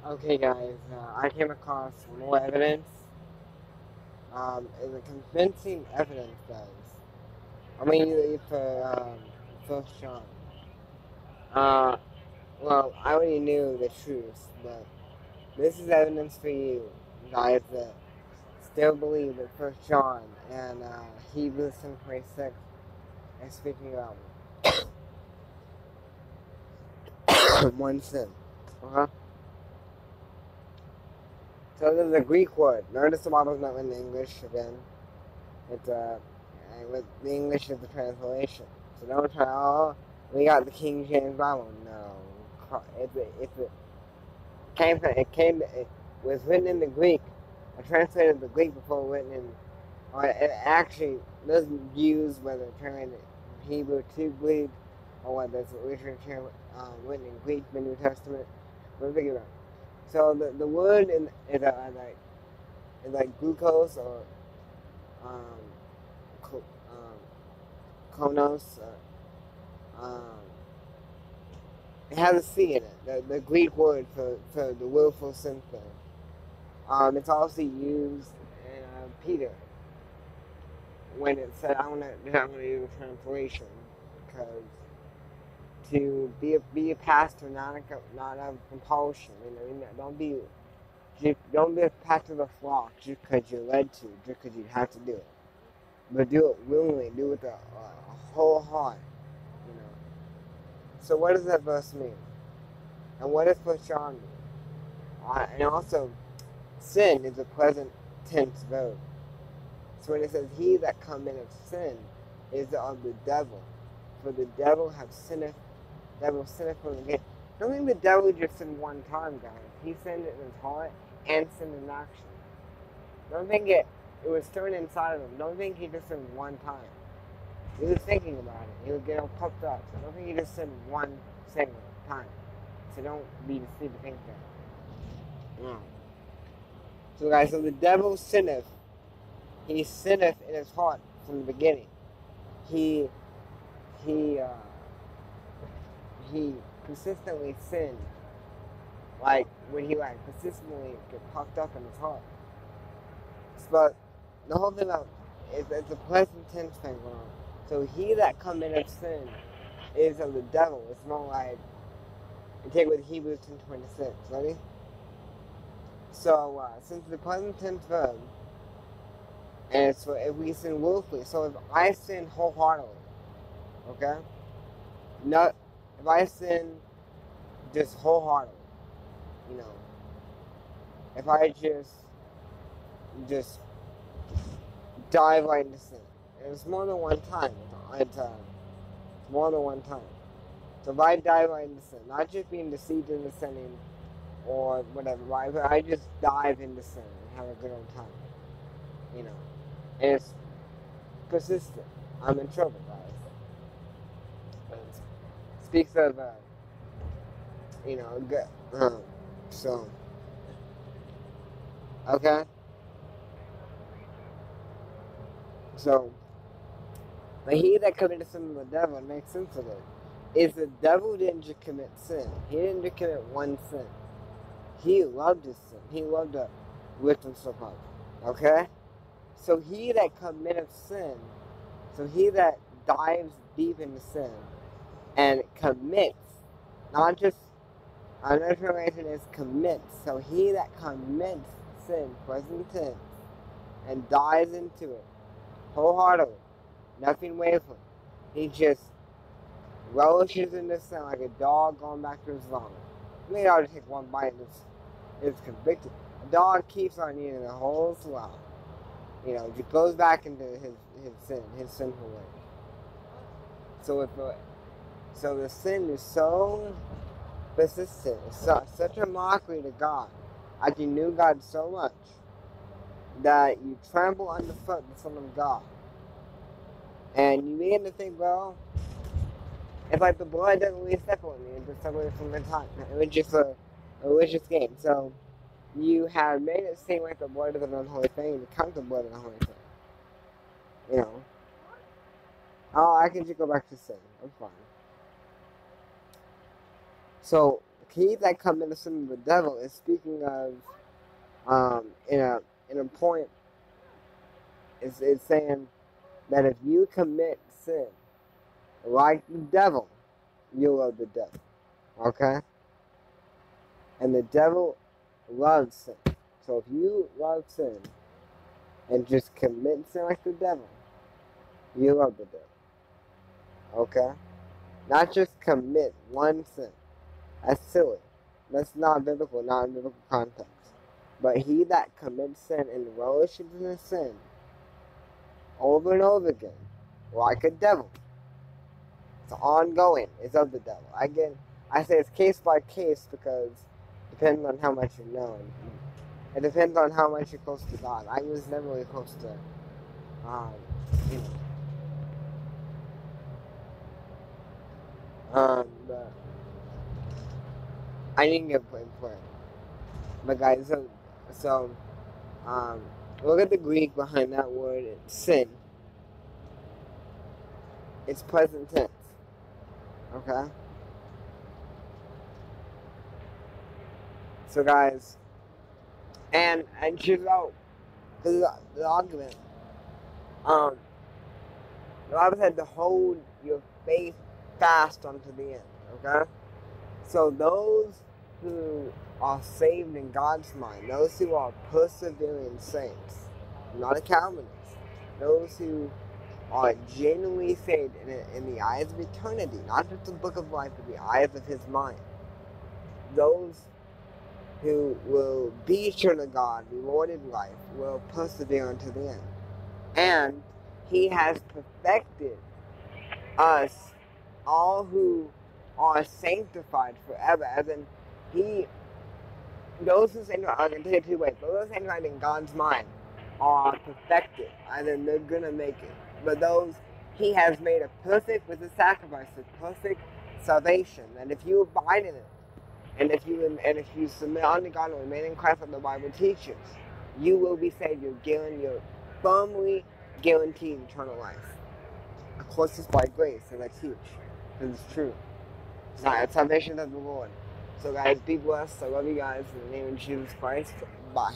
Okay, guys, I came across more evidence. It's a convincing evidence, guys. I mean, First John. Uh, well, I already knew the truth, but this is evidence for you, guys, that still believe that First John and Hebrews 10:26 are speaking of one sin. Okay? So this is a Greek word. Notice the Bible's not written in English again. It's with the English is the translation. So don't try. Oh, we got the King James Bible. No, it was written in the Greek. I translated the Greek before written in. Or it actually doesn't use whether translated Hebrew to Greek or whether it's literature written in Greek, the New Testament. But figure it out. So the word is like glucose or um, konos. It has a C in it. The Greek word for the willful sin thing. It's also used in Peter when it said, I'm gonna do the translation because to be a pastor, not a compulsion. Don't be a pastor of the flock just because you're led to, just because you have to do it. But do it willingly, do it with a whole heart. You know. So what does that verse mean? And what does First John mean? And also, sin is a present tense verb. So when it says, he that committeth sin is of the devil. For the devil sinneth from the beginning. Don't think the devil just sinned one time, guys. He sinned in his heart and sinned in action. Don't think it was stirring inside of him. Don't think he just sinned one time. He was thinking about it. He was getting all puffed up. So don't think he just sinned one single time. So don't be deceived to think that. No. So guys, so the devil sinneth. He sinneth in his heart from the beginning. He he uh, he consistently sinned. Like when he consistently get puffed up in his heart. But the whole thing about it's a present tense thing going on. So he that committeth sin is of the devil. It's more like you take with Hebrews 10:26. Ready? So since the present tense verb and it's for if we sin willfully. So if I sin wholeheartedly, okay? Not if I sin just wholeheartedly, you know. If I just dive right into sin. And it's more than one time. It's more than one time. So if I dive right into sin, not just being deceived into sinning or whatever, right? But I just dive into sin and have a good old time. You know. And it's persistent. I'm in trouble, guys. It speaks of, good. So, okay? So, but he that committed sin to the devil, it makes sense of it, is the devil didn't just commit sin. He didn't just commit one sin. He loved his sin. He loved to lift himself up. Okay? So he that committeth sin, so he that dives deep into sin and commits, not just, another translation is commits. So he that commits sin, present tense, and dives into it wholeheartedly, nothing wavering. He just relishes in the sin like a dog going back to his vomit. I mean, I'll just take one bite and it's convicted. A dog keeps on eating the whole slop. You know, he goes back into his sinful way. So the sin is so persistent, it's such a mockery to God. Like you knew God so much that you trample underfoot the Son of God. And you begin to think, well, it's like the blood doesn't really separate me, it just separates from the time. It was just a religious game. So you have made it seem like the blood is an unholy thing, to count the blood as an unholy thing. You know. Oh, I can just go back to sin. I'm fine. So he that committeth sin of the devil is speaking of in a point. It's saying that if you commit sin like the devil, you love the devil. Okay? And the devil loves sin. So if you love sin and just commit sin like the devil, you love the devil. Okay? Not just commit one sin. That's silly. That's not biblical, not in biblical context. But he that commits sin and relishes in the sin over and over again, like a devil, it's ongoing. It's of the devil. I say it's case by case because it depends on how much you know. It depends on how much you're close to God. I was never really close to, you know. But I didn't get prayer. But guys, so look at the Greek behind that word, sin. It's present tense. Okay? So guys, and check out the argument. The Bible said to hold your faith fast unto the end. Okay? So those who are saved in God's mind, those who are persevering saints, not a Calvinist, those who are genuinely saved in the eyes of eternity, not just the book of life, but the eyes of his mind. Those who will be sure to God, rewarded life, will persevere unto the end. And he has perfected us, all who are sanctified forever, as in those who sanctify, I can tell you two ways, those who sanctified in God's mind are perfected, as in they're gonna make it. But those he has made a perfect with the sacrifice, a perfect salvation, and if you abide in it, and if you submit unto God and remain in Christ like the Bible teaches, you will be saved. You're firmly guaranteed eternal life. Of course, it's by grace, and that's huge, because it's true. It's not. It's salvation of the Lord. So guys, be blessed. I love you guys in the name of Jesus Christ. Bye.